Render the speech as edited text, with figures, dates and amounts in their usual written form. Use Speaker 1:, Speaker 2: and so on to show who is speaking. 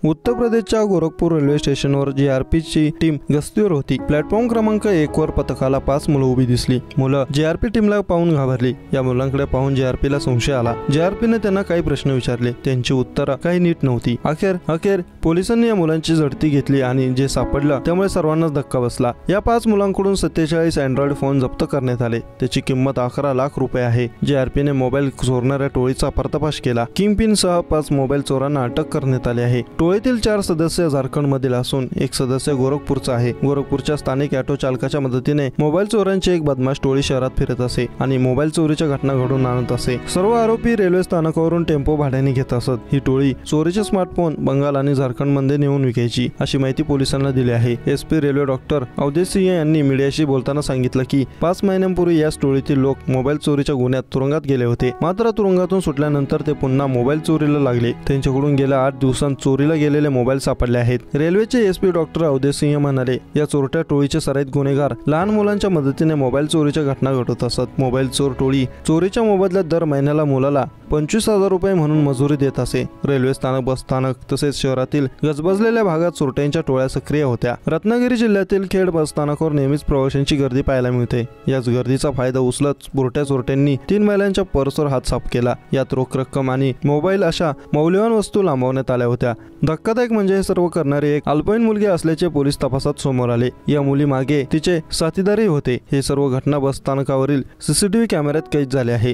Speaker 1: उत्तर प्रदेशच्या गोरखपूर रेल्वे स्टेशनवर जीआरपीची टीम गस्तीवर होती। प्लॅटफॉर्म क्रमांक 1 वर पथकाला 5 मुलं उभी दिसली। मुलं जीआरपी टीमला पाहून घाबरली। या मुलांकडे पाहून जीआरपीला संशय आला। जीआरपीने त्यांना काही प्रश्न विचारले, त्यांची उत्तरं काही नीट नव्हती। अखेर पोलिसांनी या मुलांची झडती घेतली आणि जे सापडलं त्यामुळे सर्वांनाच धक्का बसला। या 5 मुलांकडून 47 अँड्रॉइड फोन जप्त करण्यात आले। त्याची किंमत 11 लाख रुपये आहे। जीआरपीने मोबाईल चोरणाऱ्या टोळीचा पर्दाफाश केला। किंगपिन सह 5 मोबाईल चोरांना अटक करण्यात आली आहे। टोळीतील 4 सदस्य झारखंडमधील असून एक सदस्य गोरखपूरचा आहे। गोरखपूरच्या स्थानिक ऑटो चालकाच्या मदतीने मोबाईल चोरांची एक बदमाश टोळी शहरात फिरत असे आणि मोबाईल चोरीच्या घटना घडवून आणत असे। सर्व आरोपी रेल्वे स्थानकावरून टेम्पो भाड्याने घेत असत। ही टोळी चोरीचे स्मार्टफोन बंगाल आणि झारखंडमध्ये नेऊन विकायची अशी माहिती पोलिसांना दिली आहे। SP railway doctor Awadhesh Singh यांनी मीडियाशी बोलताना सांगितलं की 5 महिन्यांपूर्वी याच टोळीतील लोक मोबाईल चोरीच्या गुन्ह्यात तुरुंगात गेले होते। मात्र तुरुंगातून सुटल्यानंतर ते पुन्हा मोबाईल चोरीला लागले। त्यांच्याकडून गेल्या 8 दिवसांत चोरीला गेलेले मोबाईल सापडले आहेत। रेल्वेचे एसपी डॉक्टर अवधेश सिंह म्हणाले, या चोरट्या टोळीचे सराईत गुन्हेगार लहान मुलांच्या मदतीने मोबाईल चोरीच्या घटना घडवत असत। मोबाईल चोर टोळी चोरीच्या मोबदल्यात दर महिन्याला मुलाला 25,000 रुपये म्हणून मजुरी देत असे। रेल्वे स्थानक, बस स्थानक तसेच शहरातील गजबजलेल्या भागात चोरट्यांच्या टोळ्या सक्रिय होत्या। रत्नागिरी जिल्ह्यातील खेड बस स्थानकावर नेहमीच प्रवाशांची गर्दी पाहायला मिळते। याच गर्दीचा फायदा उचलत बुरट्या चोरट्यांनी 3 महिलांच्या पर्सवर हात साफ केला। यात रोख रक्कम आणि मोबाईल अशा मौल्यवान वस्तू लांबवण्यात आल्या होत्या। धक्कादायक म्हणजे हे सर्व करणारी एक अल्पवयीन मुलगी असल्याचे पोलीस तपासात समोर आले। या मुली मागे तिचे साथीदारही होते। हे सर्व घटना बस स्थानकावरील सीसीटीव्ही कॅमेऱ्यात कैद झाले आहे।